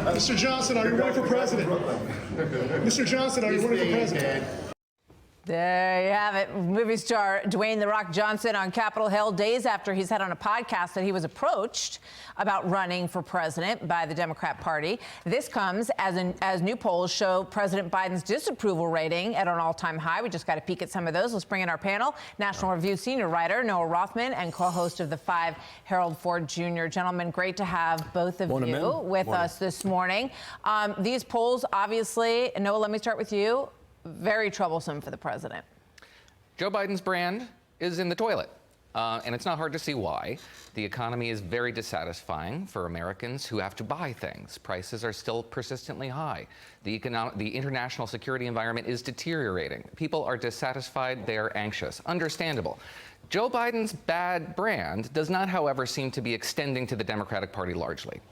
Mr. Johnson, are you running for president? Mr. Johnson, are you running for president? There you have it. Movie star Dwayne The Rock Johnson on Capitol Hill days after he said on a podcast that he was approached about running for president by the Democrat Party. This comes as new polls show President Biden's disapproval rating at an all-time high. We just got a peek at some of those. Let's bring in our panel. National Review senior writer Noah Rothman and co-host of The Five, Harold Ford Jr. Gentlemen, great to have both of you with us this morning. These polls, obviously, Noah, let me start with you. Very troublesome for the president. Joe Biden's brand is in the toilet, and it's not hard to see why. The economy is very dissatisfying for Americans who have to buy things. Prices are still persistently high. The international security environment is deteriorating. People are dissatisfied. They are anxious. Understandable. Joe Biden's bad brand does not, however, seem to be extending to the Democratic Party largely.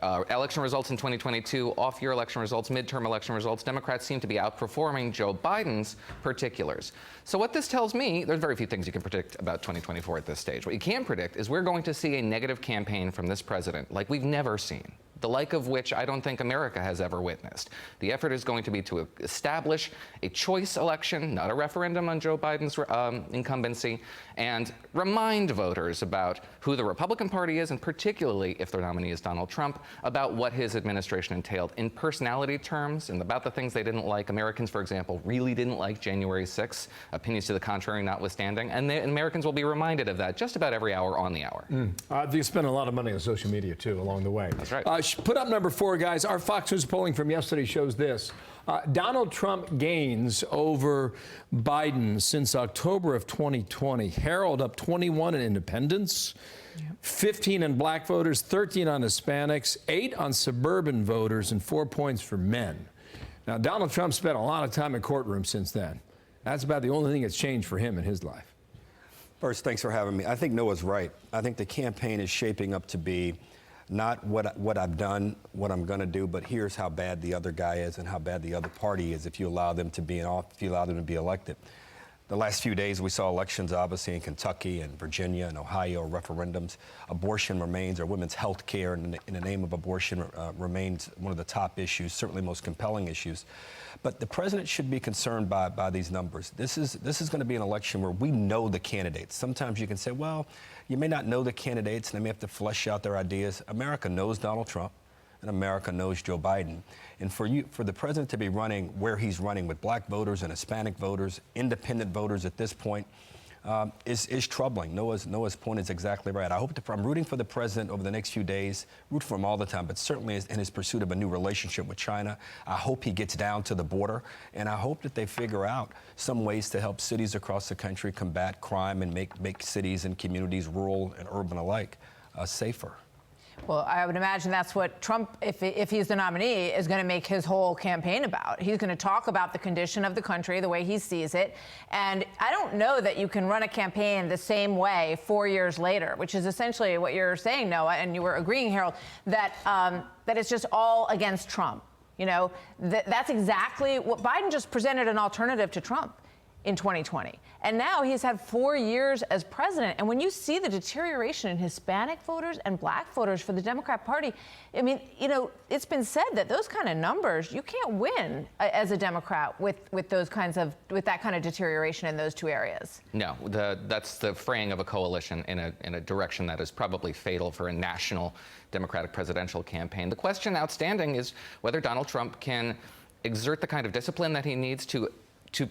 Election results in 2022, off-year election results, midterm election results, Democrats seem to be outperforming Joe Biden's particulars. So what this tells me, there's very few things you can predict about 2024 at this stage. What you can predict is we're going to see a negative campaign from this president like we've never seen, the like of which I don't think America has ever witnessed. The effort is going to be to establish a choice election, not a referendum on Joe Biden's incumbency, and remind voters about who the Republican Party is, and particularly if their nominee is Donald Trump, about what his administration entailed in personality terms and about the things they didn't like. Americans, for example, really didn't like January 6th, opinions to the contrary notwithstanding, and Americans will be reminded of that just about every hour on the hour. They spend a lot of money on social media, too, along the way. That's right. Put up number 4, guys. Our Fox News polling from yesterday shows this. Donald Trump gains over Biden since October of 2020. Harold up 21 in independents, 15 on black voters, 13 on Hispanics, 8 on suburban voters, and 4 points for men. Now, Donald Trump spent a lot of time in courtrooms since then. That's about the only thing that's changed for him in his life. First, thanks for having me. I think Noah's right. I think the campaign is shaping up to be not what I've done, what I'm going to do, but here's how bad the other guy is and how bad the other party is if you allow them to be in office, if you allow them to be elected. The last few days, we saw elections, obviously, in Kentucky and Virginia and Ohio, referendums. Abortion remains, or women's health care in the name of abortion remains one of the top issues, certainly most compelling issues. But the president should be concerned by these numbers. This is going to be an election where we know the candidates. Sometimes you can say, well, you may not know the candidates, and they may have to flesh out their ideas. America knows Donald Trump, and America knows Joe Biden. And for the president to be running where he's running with black voters and Hispanic voters, independent voters at this point, is troubling. Noah's point is exactly right. I hope I'm rooting for the president over the next few days, root for him all the time, but certainly in his pursuit of a new relationship with China. I hope he gets down to the border, and I hope that they figure out some ways to help cities across the country combat crime and make cities and communities, rural and urban alike, safer. Well, I would imagine that's what Trump, if he's the nominee, is going to make his whole campaign about. He's going to talk about the condition of the country, the way he sees it. And I don't know that you can run a campaign the same way 4 years later, which is essentially what you're saying, Noah, and you were agreeing, Harold, that it's just all against Trump. You know, that's exactly what Biden just presented, an alternative to Trump in 2020. And now he's had 4 years as president. And when you see the deterioration in Hispanic voters and black voters for the Democrat Party, I mean, you know, it's been said that those kind of numbers, you can't win as a Democrat with that kind of deterioration in those two areas. No, that's the fraying of a coalition in a direction that is probably fatal for a national Democratic presidential campaign. The question outstanding is whether Donald Trump can exert the kind of discipline that he needs to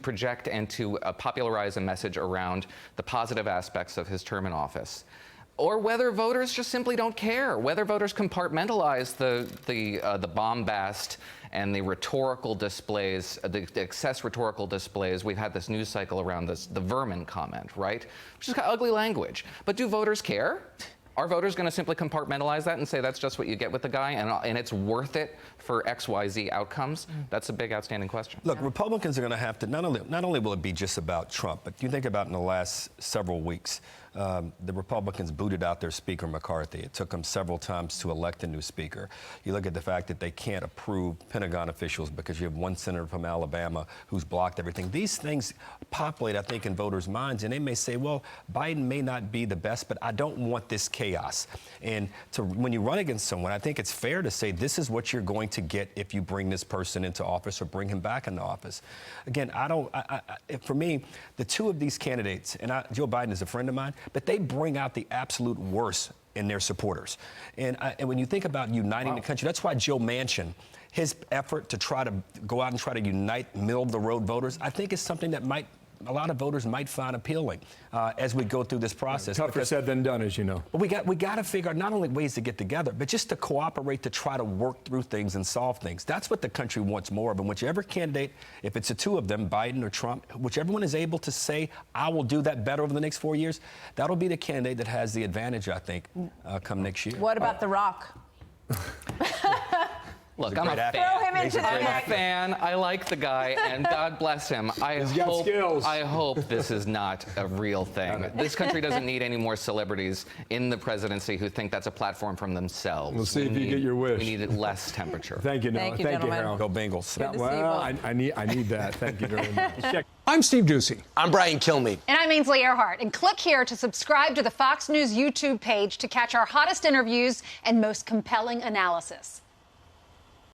project and to popularize a message around the positive aspects of his term in office, or whether voters just simply don't care, whether voters compartmentalize the bombast and the rhetorical displays, the excess rhetorical displays. We've had this news cycle around the vermin comment, right? Which is ugly language. But do voters care? Are voters going to simply compartmentalize that and say that's just what you get with the guy and it's worth it for XYZ outcomes? That's a big outstanding question. Look, Republicans are going to have to, not only will it be just about Trump, but you think about in the last several weeks, the Republicans booted out their Speaker McCarthy. It took them several times to elect a new speaker. You look at the fact that they can't approve Pentagon officials because you have one senator from Alabama who's blocked everything. These things populate, I think, in voters' minds, and they may say, well, Biden may not be the best, but I don't want this chaos. And when you run against someone, I think it's fair to say this is what you're going to get if you bring this person into office or bring him back into office. Again, for me, the two of these candidates, and Joe Biden is a friend of mine, but they bring out the absolute worst in their supporters. And when you think about uniting the country, that's why Joe Manchin, his effort to try to go out and try to unite middle-of-the-road voters, I think is something that a lot of voters might find appealing as we go through this process. Tougher said than done, as you know. We got to figure out not only ways to get together, but just to cooperate to try to work through things and solve things. That's what the country wants more of. And whichever candidate, if it's the two of them, Biden or Trump, whichever one is able to say, I will do that better over the next 4 years, that'll be the candidate that has the advantage, I think, come next year. What about The Rock? Look, I'm a fan. Throw him into the I'm a mix. fan. I like the guy, and God bless him. He's got skills. I hope this is not a real thing. This country doesn't need any more celebrities in the presidency who think that's a platform from themselves. We'll see if you get your wish. We need less temperature. Thank you, Noah. Thank you, gentlemen. Harold. Go Bengals. Good to see you Well, both. I need that. Thank you very much. I'm Steve Ducey. I'm Brian Kilmeade. And I'm Ainsley Earhart. And click here to subscribe to the Fox News YouTube page to catch our hottest interviews and most compelling analysis.